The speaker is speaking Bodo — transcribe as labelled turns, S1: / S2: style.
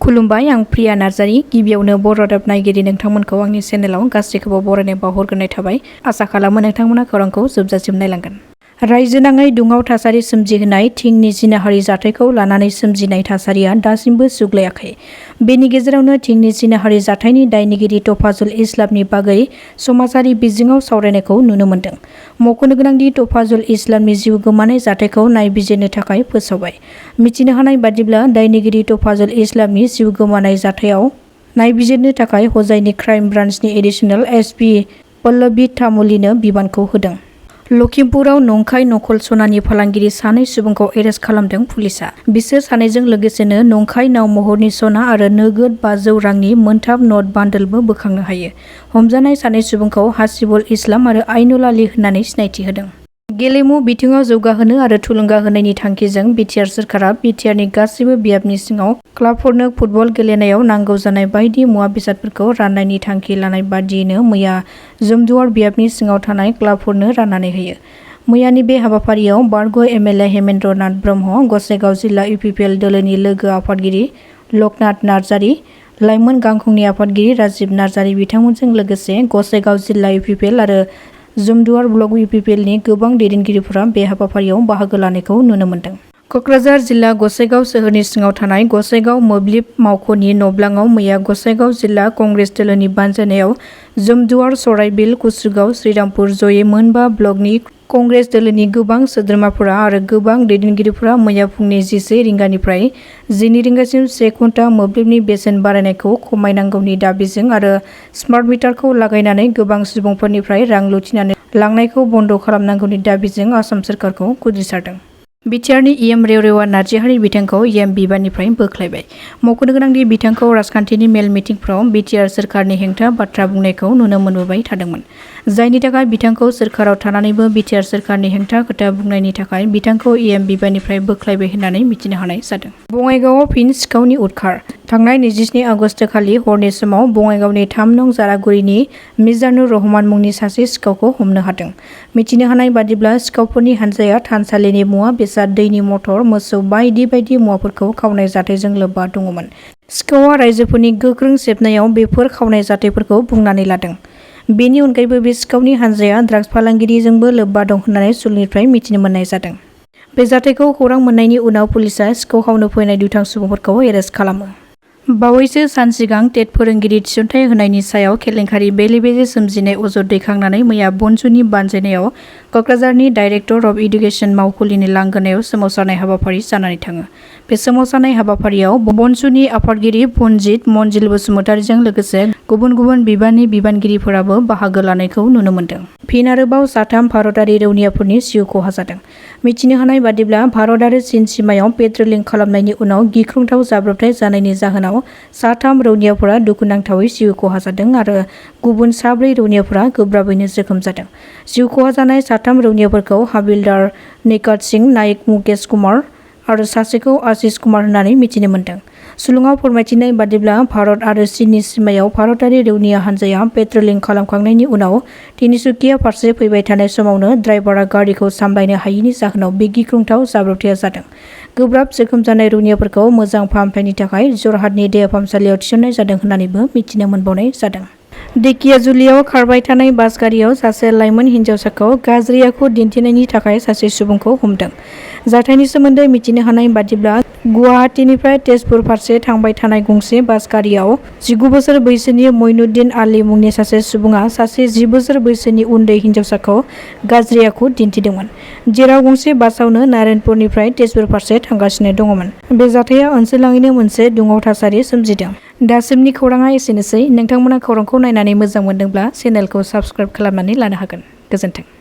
S1: खुलुमबाय, आं प्रिया नार्जारी। गिबियावनो बर'रादाब नायगिरि नोंथांमोनखौ आंनि चेनेलाव गासैखौबो बरायनाय बावहरग्रोनाय थाबाय। आसा खालामो नोंथांमोना खौरांखौ जोबजासिम नायलांगोन। रायजो नाङै दुंहाव थासारि सोमजिहोनाय थिंनि जिनाहारि जाथायखौ लानानै सोमजिनाय थासारिया दासिमबो सुग्लायाखै। बेनि गेजेरावनो थिंनि जिनाहारि जाथायनि दायनिगिरि तफाजुल इस्लामनि बागै समाजारि बिजोङाव सावरायनायखौ नुनो मोन्दों। मख'नो गोनांदि तफाजुल इस्लामनि जिउ गोमानाय जाथायखौ नायबिजिरनो थाखाय फोसावबाय। मिथिनो हानाय बादिब्ला दायनिगिरि तफाजुल इस्लामनि जिउ गोमानाय जाथायाव नायबिजिरनो थाखाय हजाइनि क्राइम ब्रान्चनि एडिशनेल एसपि पल्लबी तामुलीनो बिबानखौ होदों। लखिमपुराव नंखाय नकल सनानि फालांगिरि सानै सुबुंखौ एरेस्ट खालामदों पुलिसआ। बिसोर सानैजों लोगोसेनो नंखाय नाव महरनि सना आरो नोगोद 500 रांनि मोनथाम नट बान्डलबो बोखांनो हायो। हमजानाय सानै सुबुंखौ हासिबुल इस्लाम आरो आइनुल आली होननानै सिनायथि होदों। गेलेमु बिथिङाव जौगाहोनो आरो थुलुंगा होनायनि थांखिजों बिटिआर सोरखारा बिटिआरनि गासैबो बियाबनि सिङाव क्लाबफोरनो फुटबल गेलेनायाव नांगौ जानाय बायदि मुवा बेसादफोरखौ राननायनि थांखि लानाय बादियैनो मैया जमदुवार बियाबनि सिङाव थानाय क्लाबफोरनो राननानै होयो। मैयानि बे हाबाफारियाव बारग' एमएलए हेमेन्द्र नाथ ब्रह्म, गसाइगाव जिल्ला इउपिपिएल दोलोनि लोगो आफादगिरि लकनाथ नार्जारी, लाइमोन गांखंनि आफादगिरि राजिब नार्जारी बिथांमोनजों लोगोसे गसाइगाव जिल्ला इउपिपिएल आरो जमदुवार ब्लक इउपिपिएलनि गोबां दैदेनगिरिफोरा बे हाबाफारियाव बाहागो लानायखौ नुनो मोन्दों। क'क्राझार जिल्ला गसाइगाव सोहोरनि सिङाव थानाय गसाइगाव मोब्लिब मावख'नि नब्लाङाव मैया गसाइगाव जिल्ला कंग्रेस दोलोनि बानजायनायाव जमदुवार, सराइबिल, कुसुगाव, श्रीरामपुर जयै मोनबा ब्लकनि कंग्रेस दोलोनि गोबां सोद्रोमाफोरा आरो गोबां दैदेनगिरिफोरा मैया फुंनि 11 रिंगानिफ्राय 12 रिंगासिम 1 घन्टा मोब्लिबनि बेसेन बारायनायखौ खमायनांगौनि दाबिजों आरो स्मार्ट मिटारखौ लागायनानै गोबां सुबुंफोरनिफ्राय रां लुथिनानै लांनायखौ बन्द' खालामनांगौनि दाबिजों आसाम सोरखारखौ खुद्रिसारदों। बिटिआरनि इएम रेवरेवा नार्जारी बिथांखौ इएम बिबाननिफ्राय बोख्लायबाय। मख'नो गोनांदि बिथांखौ राजखान्थिनि मेल मिटिंफोराव बिटिआर सोरखारनि हेंथा बाथ्रा बुंनायखौ नुनो मोनबोबाय थादोंमोन, जायनि थाखाय बिथांखौ सोरखाराव थानानैबो बिटिआर सोरखारनि हेंथा खोथा बुंनायनि थाखाय बिथांखौ इएम बिबाननिफ्राय बोख्लायबाय होननानै मिथिनो हानाय जादों। बङाइगावआव फिन सिखावनि उदखार। थांनाय 27 आगस्ट खालि हरनि समाव बङाइगावनि 3 नं जारागुरिनि मिजानुर रहमान मुंनि सासे सिखावखौ हमनो हादों। मिथिनो हानाय बादिब्ला सिखावफोरनि हानजाया थानसालिनि मुवा बेसाद, दैनि मटर, मोसौ बायदि बायदि मुवाफोरखौ खावनाय जाथायजों लोब्बा दङमोन। सिखावआ राइजोफोरनि गोख्रों सेबनायाव बेफोर खावनाय जाथायफोरखौ बुंनानै लादों। बेनि अनगायैबो बे सिखावनि हानजाया ड्राग्स फालांगिरिजोंबो लोब्बा दं होननानै सुलुनिफ्राय मिथिनो मोननाय जादों। बे जाथायखौ खौरां मोननायनि उनाव पुलिसआ सिखाव खावनो फैनाय दुथां सुबुंफोरखौ एरेस्ट खालामो। बावैसो सान सिगां टेट फोरोंगिरि थिसनथाइ होनायनि सायाव केलेंकारि बेले-बेजे सोमजिनाय अजद दैखांनानै मैया बनसुनि बानजायनायाव क'क्राझारनि डाइरेक्टर अफ इडुकेसन मावखुलिनि लांगोनायाव सोमावसारनाय हाबाफारि जानानै थाङो। बे सोमावसारनाय हाबाफारियाव बनसुनि आफादगिरि पन्जित मनजिल बसुमतारीजों लोगोसे गुबुन गुबुन बिबाननि बिबानगिरिफोराबो बाहागो लानायखौ नुनो मोन्दों। फिन आरोबाव 3 भारतारि रौनियाफोरनि जिउ खहा जादों। मिथिनो हानाय बादिब्ला भारत आरो चीन सिमायाव पेट्रलिं खालामनायनि उनाव गिख्रंथाव जाब्रबथाय जानायनि जाहोनाव 3 रौनियाफोरा दुखुनांथावै जिउ खहा जादों आरो गुबुन 4 रौनियाफोरा गोब्राबैनो जोखोम जादों। जिउ खहा जानाय 3 रौनियाफोरखौ हाबिलदार निकात सिंह नाइक, मुकेश कुमार आरो सासेखौ आशीष कुमार होननानै मिथिनो मोन्दों। सुलुङाव फोरमायथिनाय बादिब्ला भारत आरो चीननि सिमायाव भारतारि रौनिया हानजाया पेट्रलिं खालामखांनायनि उनाव तिनिसुकिया फारसे फैबाय थानाय समावनो ड्राइभारआ गारिखौ सामलायनो हायैनि जाहोनाव बे गिख्रंथाव जाब्रबथाया जादों। गोब्राब जोखोम जानाय रौनियाफोरखौ मोजां फाहामथायनि थाखाय जरहाटनि देहा फाहामसालियाव थिसननाय जादों होननानैबो मिथिनो मोनबावनाय जादों। धेकियाजुलियाव खारबाय थानाय बास गारियाव सासे लाइमोन हिन्जावसाखौ गाज्रि आखु दिन्थिनायनि थाखाय सासे सुबुंखौ हमदों। जाथायनि सोमोन्दै मिथिनो हानाय बादिब्ला गुवाहाटीनिफ्राय तेजपुर फारसे थांबाय थानाय गंसे बास गारियाव 19 बोसोर बैसोनि मइनुद्दिन आली मुंनि सासे सुबुङा सासे 10 बोसोर बैसोनि उन्दै हिन्जावसाखौ गाज्रि आखु दिन्थिदोंमोन, जेराव गंसे बासआवनो नारायणपुरनिफ्राय तेजपुर फारसे थांगासिनो दङमोन। बे जाथाया ओनसोलनाङैनो मोनसे दुंहाव थासारि सोमजिदों। दासिमनि खौराङा एसेनोसै। नोंथांमोना खौरांखौ नायनानै मोजां मोनदोंब्ला चेनेलखौ साबस्क्राइब खालामनानै लानो हागोन। गोजोन्थों।